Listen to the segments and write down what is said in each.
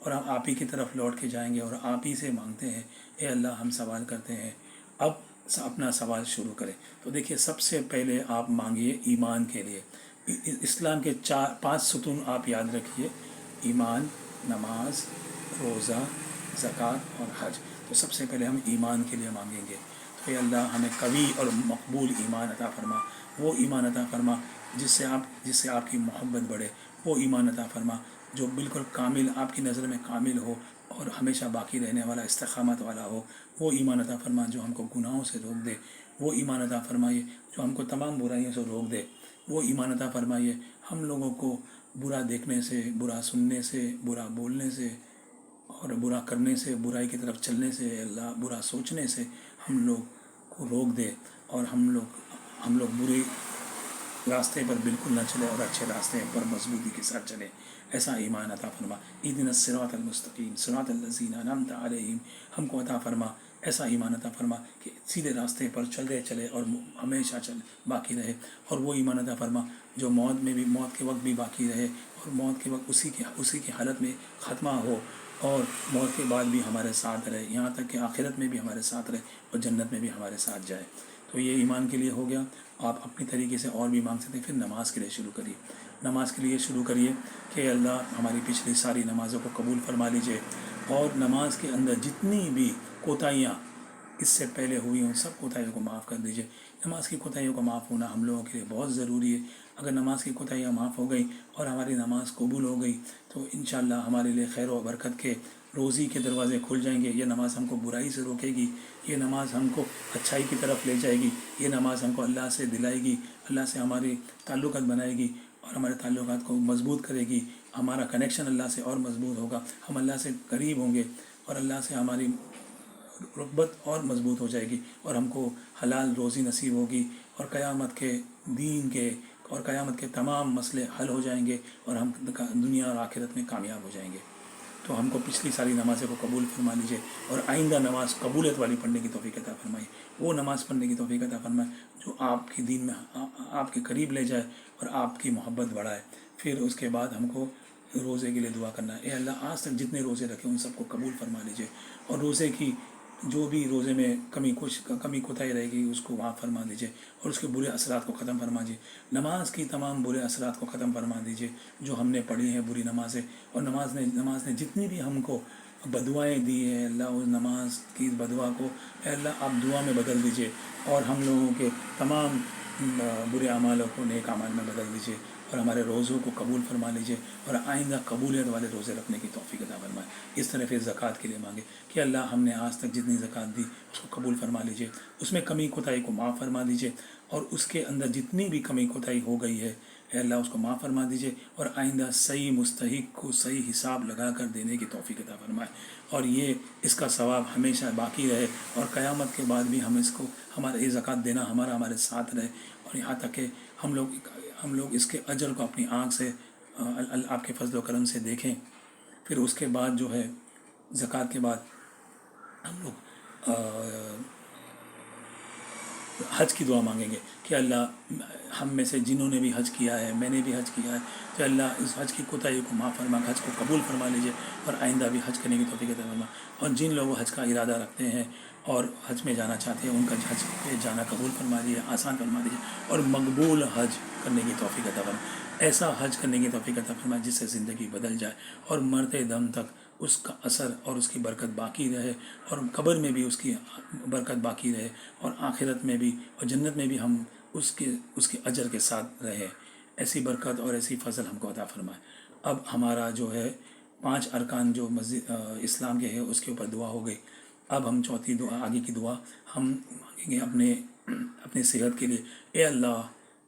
اور ہم آپ ہی کی طرف لوٹ کے جائیں گے اور آپ ہی سے مانگتے ہیں، اے اللہ ہم سوال کرتے ہیں، اب اپنا سوال شروع کریں۔ تو دیکھیے سب سے پہلے آپ مانگیے ایمان کے لیے۔ اسلام کے 5 ستون آپ یاد رکھیے: ایمان، نماز، روزہ، زکوٰۃ اور حج۔ تو سب سے پہلے ہم ایمان کے لیے مانگیں گے، تو اے اللہ ہمیں قوی اور مقبول ایمان عطا فرما، وہ ایمان عطا فرما جس سے آپ کی محبت بڑھے، وہ ایمان عطا فرما جو بالکل کامل، آپ کی نظر میں کامل ہو اور ہمیشہ باقی رہنے والا، استقامت والا ہو، وہ ایمان عطا فرما جو ہم کو گناہوں سے روک دے، وہ ایمان عطا فرمائیے جو ہم کو تمام برائیوں سے روک دے، وہ ایمان عطا فرمائیے ہم لوگوں کو برا دیکھنے سے، برا سننے سے، برا بولنے سے اور برا کرنے سے، برائی کی طرف چلنے سے، اللہ برا سوچنے سے ہم لوگ کو روک دے، اور ہم لوگ برے راستے پر بالکل نہ چلے اور اچھے راستے پر مضبوطی کے ساتھ چلے، ایسا ایمان عطا فرما۔ اہدنا الصراط المستقیم صراط الذین انعمت علیہم، ہم کو عطا فرما ایسا ایمان عطا فرما کہ سیدھے راستے پر چلے اور ہمیشہ باقی رہے، اور وہ ایمان عطا فرما جو موت کے وقت بھی باقی رہے، اور موت کے وقت اسی کی حالت میں خاتمہ ہو، اور موت کے بعد بھی ہمارے ساتھ رہے، یہاں تک کہ آخرت میں بھی ہمارے ساتھ رہے اور جنت میں بھی ہمارے ساتھ جائے۔ تو یہ ایمان کے لیے ہو گیا۔ آپ اپنی طریقے سے اور بھی مانگ سکتے ہیں۔ پھر نماز کے لیے شروع کریے، نماز کے لیے شروع کریے کہ اللہ ہماری پچھلی ساری نمازوں کو قبول فرما لیجیے، اور نماز کے اندر جتنی بھی کوتاہیاں اس سے پہلے ہوئی ان سب کوتاہیوں کو معاف کر دیجیے۔ نماز کی کوتاہیوں کا معاف ہونا ہم لوگوں کے لیے بہت ضروری ہے۔ اگر نماز کی کوتاہیاں معاف ہو گئی اور ہماری نماز قبول ہو گئی تو انشاءاللہ ہمارے لیے خیر و برکت کے، روزی کے دروازے کھل جائیں گے۔ یہ نماز ہم کو برائی سے روکے گی، یہ نماز ہم کو اچھائی کی طرف لے جائے گی، یہ نماز ہم کو اللہ سے دلائے گی، اللہ سے ہماری تعلقات بنائے گی اور ہمارے تعلقات کو مضبوط کرے گی۔ ہمارا کنیکشن اللہ سے اور مضبوط ہوگا، ہم اللہ سے قریب ہوں گے اور اللہ سے ہماری رغبت اور مضبوط ہو جائے گی، اور ہم کو حلال روزی نصیب ہوگی، اور قیامت کے دین کے اور قیامت کے تمام مسئلے حل ہو جائیں گے، اور ہم دنیا اور آخرت میں کامیاب ہو جائیں گے۔ تو ہم کو پچھلی ساری نمازیں کو قبول فرما لیجیے، اور آئندہ نماز قبولیت والی پڑھنے کی توفیق عطا فرمائیے، وہ نماز پڑھنے کی توفیق عطا فرمائے جو آپ کے دین میں آپ کے قریب لے جائے اور آپ کی محبت بڑھائے۔ پھر اس کے بعد ہم کو روزے کے لیے دعا کرنا ہے، اے اللہ آج تک جتنے روزے رکھے ان سب کو قبول فرما لیجیے، اور روزے کی جو بھی روزے میں کمی کوتاہی رہے گی اس کو معاف فرما دیجیے، اور اس کے برے اثرات کو ختم فرما دیجیے۔ نماز کی تمام برے اثرات کو ختم فرما دیجیے جو ہم نے پڑھی ہیں بری نمازیں، اور نماز نے جتنی بھی ہم کو بدوائیں دی ہیں، اللہ اس نماز کی بدعا کو اے اللہ آپ دعا میں بدل دیجیے، اور ہم لوگوں کے تمام برے اعمالوں کو نیک اعمال میں بدل دیجیے، اور ہمارے روزوں کو قبول فرما لیجیے، اور آئندہ قبولیت والے روزے رکھنے کی توفیق عطا فرمائے۔ اس طرح پھر زکوٰۃ کے لیے مانگے کہ اللہ ہم نے آج تک جتنی زکوٰۃ دی اس کو قبول فرما لیجیے، اس میں کمی کوتاہی کو معاف فرما دیجیے، اور اس کے اندر جتنی بھی کمی کوتاہی ہو گئی ہے اے اللہ اس کو معاف فرما دیجیے، اور آئندہ صحیح مستحق کو صحیح حساب لگا کر دینے کی توفیق عطا فرمائے، اور یہ اس کا ثواب ہمیشہ باقی رہے، اور قیامت کے بعد بھی ہم اس کو ہمارے یہ زکوٰۃ دینا ہمارے ساتھ رہے، اور یہاں تک کہ ہم لوگ اس کے اجر کو اپنی آنکھ سے آپ کے فضل و کرم سے دیکھیں۔ پھر اس کے بعد جو ہے زکوٰۃ کے بعد ہم لوگ حج کی دعا مانگیں گے کہ اللہ ہم میں سے جنہوں نے بھی حج کیا ہے، میں نے بھی حج کیا ہے، کہ اللہ اس حج کی کوتاہی کو معاف فرما، حج کو قبول فرما لیجیے، اور آئندہ بھی حج کرنے کی توفیق عطا فرما، اور جن لوگ حج کا ارادہ رکھتے ہیں اور حج میں جانا چاہتے ہیں ان کا حج پہ جانا قبول فرما دیجیے، آسان فرما دیجیے، اور مقبول حج کرنے کی توفیق عطا فرما، ایسا حج کرنے کی توفیق عطا فرما جس سے زندگی بدل جائے، اور مرتے دم تک اس کا اثر اور اس کی برکت باقی رہے، اور قبر میں بھی اس کی برکت باقی رہے، اور آخرت میں بھی اور جنت میں بھی ہم اس کے اجر کے ساتھ رہیں۔ ایسی برکت اور ایسی فضل ہم کو عطا فرمائے۔ اب ہمارا جو ہے 5 ارکان جو مسجد اسلام کے ہیں اس کے اوپر دعا ہو گئی۔ اب ہم چوتھی دعا، آگے کی دعا ہم مانگیں گے اپنے صحت کے لیے، اے اللہ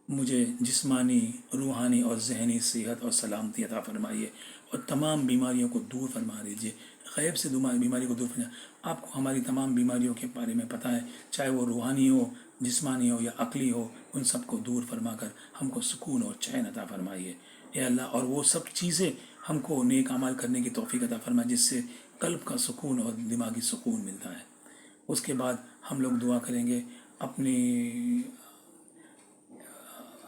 مجھے جسمانی، روحانی اور ذہنی صحت اور سلامتی عطا فرمائیے، اور تمام بیماریوں کو دور فرما دیجیے، غیب سے بیماری کو دور فرما۔ آپ کو ہماری تمام بیماریوں کے بارے میں پتہ ہے، چاہے وہ روحانی ہو، جسمانی ہو یا عقلی ہو، ان سب کو دور فرما کر ہم کو سکون اور چین عطا فرمائیے اے اللہ، اور وہ سب چیزیں ہم کو نیک اعمال کرنے کی توفیق عطا فرمائے جس سے قلب کا سکون اور دماغی سکون ملتا ہے۔ اس کے بعد ہم لوگ دعا کریں گے اپنی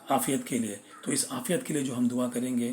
عافیت کے لیے۔ تو اس عافیت کے لیے جو ہم دعا کریں گے،